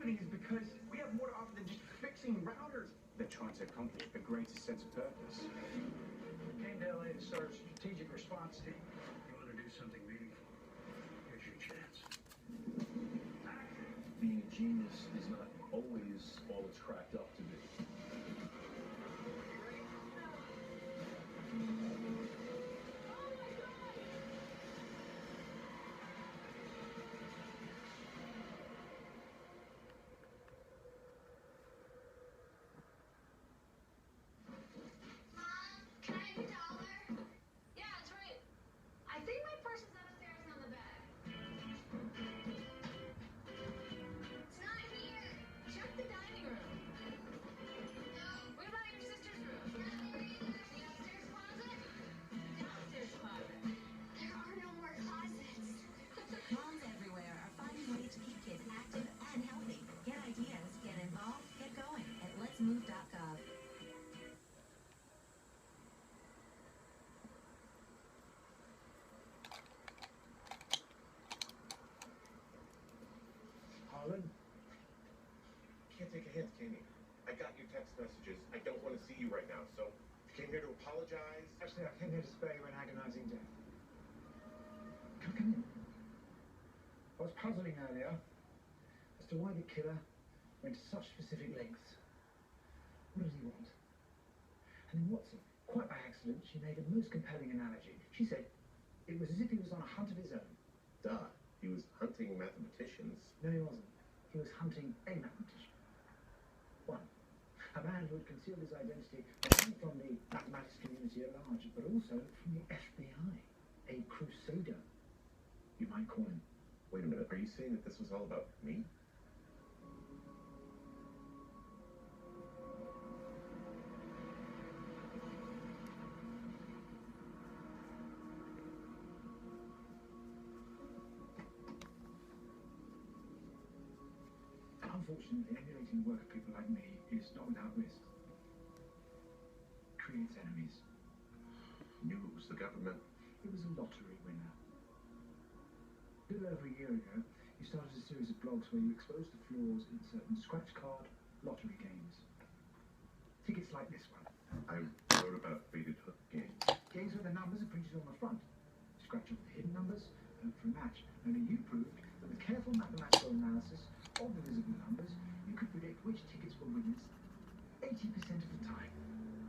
happening is because we have more to offer than just fixing routers. They're trying to accomplish a greater sense of purpose. Came to LA to start a strategic response team. You want to do something meaningful? Here's your chance. Being a genius is not always all it's cracked up to be. Move.gov. Harlan? Can't take a hint, can you? I got your text messages. I don't want to see you right now, so I came here to apologize. Actually, I came here to spare you an agonizing death. Come in. I was puzzling earlier as to why the killer went to such specific lengths. What did he want? And then Watson, quite by accident, she made a most compelling analogy. She said it was as if he was on a hunt of his own. Duh. He was hunting mathematicians. No, he wasn't. He was hunting a mathematician. One. A man who had concealed his identity not only from the mathematics community at large, but also from the FBI. A crusader, you might call him. Wait a minute. Are you saying that this was all about me? Unfortunately, emulating the work of people like me is not without risks. Creates enemies. Knew it was the government. It was a lottery winner. A little over a year ago, you started a series of blogs where you exposed the flaws in certain scratch card lottery games. Tickets like this one. I wrote about baited hook games. Games where the numbers are printed on the front. Scratch off the hidden numbers, hope for a match. Only you proved that with careful mathematical analysis of the visible numbers, you could predict which tickets were winners 80% of the time.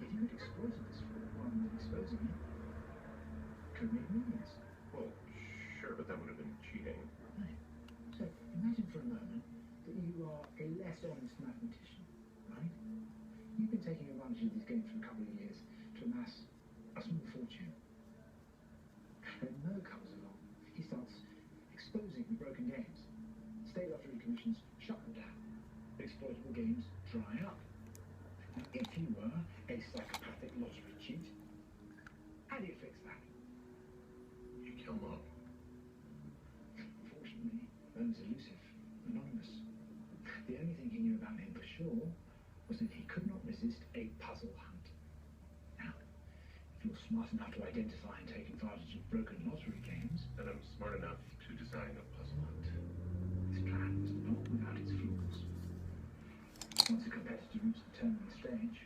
If you had exploited this flaw rather than exposing it, could make millions. Well, sure, but that would have been cheating. Right. So imagine for a moment that you are a less honest mathematician, right? You've been taking advantage of these games for a couple of years to amass a small fortune. And Mo comes along. He starts exposing the broken games. State lottery commissions shut them down. Exploitable games dry up. Now, if you were a psychopathic lottery cheat, how do you fix that? You kill Mo. Unfortunately, Mo's elusive, anonymous. The only thing he knew about him for sure was that he could not resist a puzzle hunt. Now, if you're smart enough to identify and take advantage of broken lottery games, And I'm smart enough to design a puzzle hunt. this plan was not without its flaws. Once a competitor reached the terminal stage,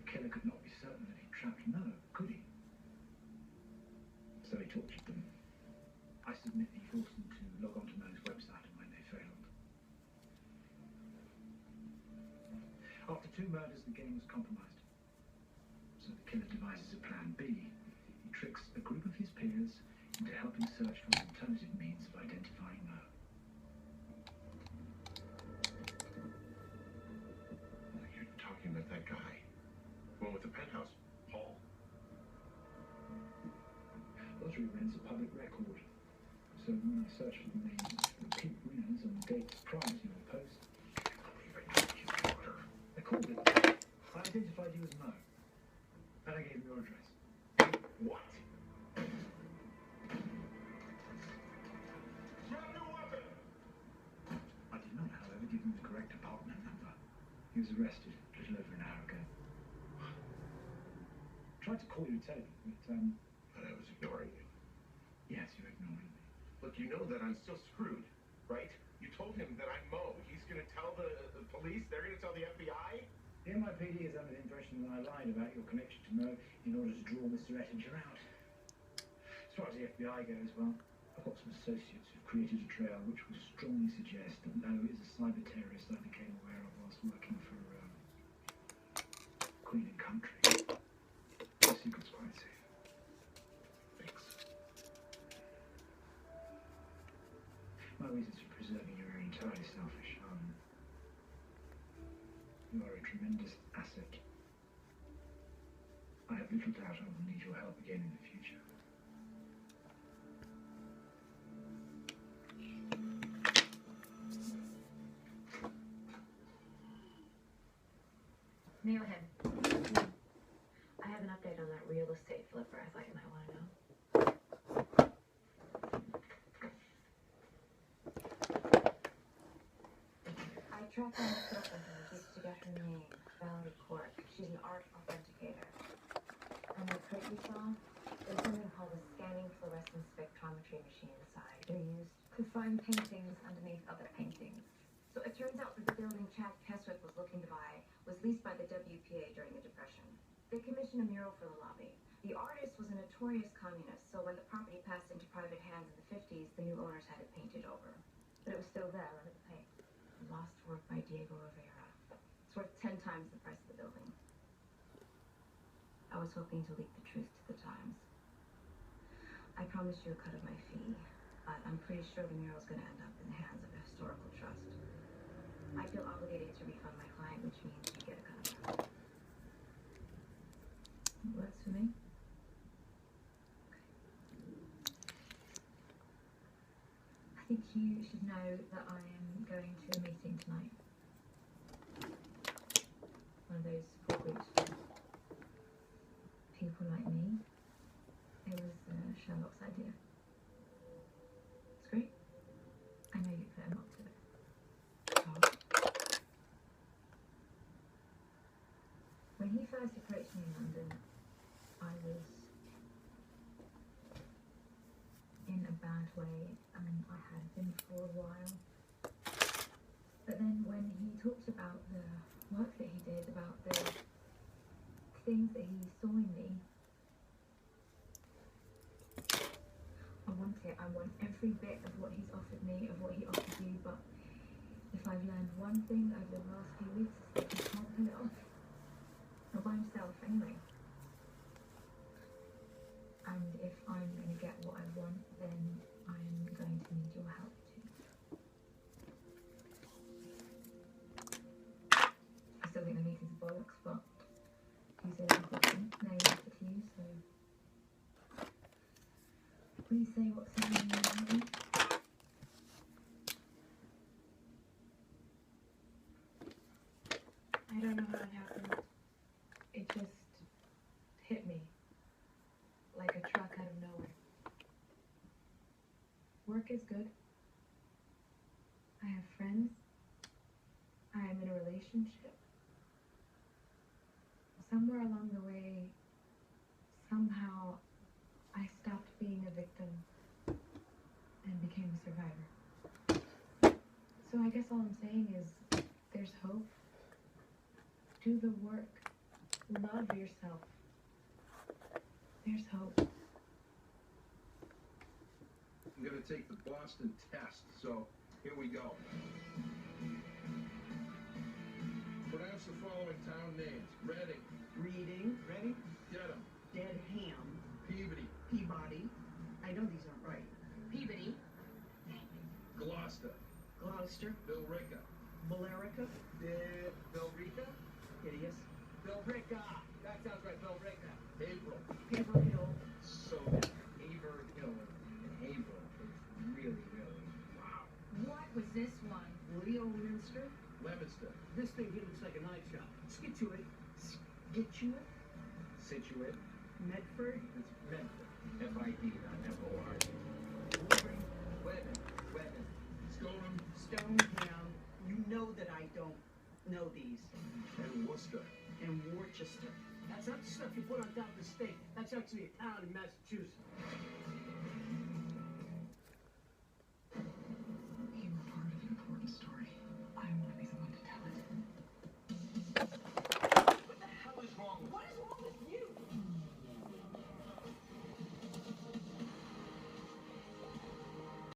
the killer could not be certain that he trapped Mo, could he? So he tortured them. I submit he forced them to log on to Mo's website, and when they failed. After 2 murders, the game was compromised. So the killer devises a plan B. He tricks a group of his peers into helping search for an alternative means of identifying Mo. You're talking about that guy. The one with the penthouse. Paul. Lottery wins a public record. So when I search for the names of repeat winners and dates prior to your post, I called it. I identified you as Mo. And I gave him your address. What? I did not, however, give him the correct apartment number. He was arrested a little over an hour ago. Tried to call you to tell you, But I was ignoring you. yes, you're ignoring me. Look, you know that I'm still screwed, right? You told him that I'm Mo. He's gonna tell the police. They're gonna tell the FBI. The NYPD is under the impression that I lied about your connection to Mo in order to draw Mr. Ettinger out. As far as the FBI goes, well, I've got some associates who've created a trail which would strongly suggest that Mo is a cyber terrorist I became aware of whilst working for Queen and Country. The secret's quite safe. Thanks. My reasons for preserving you are entirely selfish. You are a tremendous asset. I have little doubt I will need your help again in the future. Nailhead. I have an update on that real estate flipper I thought you might want to know. I tracked down the girlfriend and refused to get her name, Valerie Cork. She's an art authenticator. And the crate we saw, there's something called a scanning fluorescence spectrometry machine inside. They're used to find paintings underneath other paintings. So it turns out that the building Chad Keswick was looking to buy was leased by the WPA during the Depression. They commissioned a mural for the lobby. The artist was a notorious communist, so when the property passed into private hands in the 50s, the new owners had it painted over. But it was still there under the paint. Lost work by Diego Rivera. It's worth 10 times the price of the building. I was hoping to leak the truth to the Times. I promised you a cut of my fee, but I'm pretty sure the mural's going to end up in the hands of a historical trust. I feel obligated to refund my client, which means you get a cut of that. It works for me. I think you should know that I am going to a meeting tonight. One of those support groups for people like me. It was Sherlock's idea. It's great. I know you put him up to it. Charles. When he first approached me in London, I was in a bad way, and I had been for a while. But then when he talked about the work that he did, about the things that he saw in me, I want it. I want every bit of what he's offered me, of what he offered you, but if I've learned one thing over the last few weeks, it's that he can't pull it off. Not by himself, anyway. And if I'm going to get what I want, then I'm going to need your help too. I still think the meeting's bollocks, but you said it's important. Now you left it to you, so please say what's in your mind. I don't know how it happened. It just hit me like a truck out of nowhere. Work is good. I have friends. I am in a relationship. Somewhere along the way, somehow, I stopped being a victim and became a survivor. So I guess all I'm saying is there's hope. Do the work. Love yourself. There's hope. I'm going to take the Boston test, so here we go. Pronounce the following town names. Reading, Reading. Ready? Dedham, Dedham. Peabody, Peabody. I know these aren't right. Peabody. Gloucester, Gloucester. Billerica, Billerica. Billerica. Hideous. Billerica. That sounds right. Billerica. April. Haverhill. So that Haverhill and Haverhill is really, really wow. What was this one? Leominster. Leominster, This thing here looks like a night shop. Scituate. Scituate. Situate. Medford. It's Medford. F-I-D, not F-O-R-D. Woburn. Webbing. Stoneham, Stoneham. You know that I don't know these. and Worcester. And Worcester. That's not the stuff you put on top of the steak. That's actually a town in Massachusetts.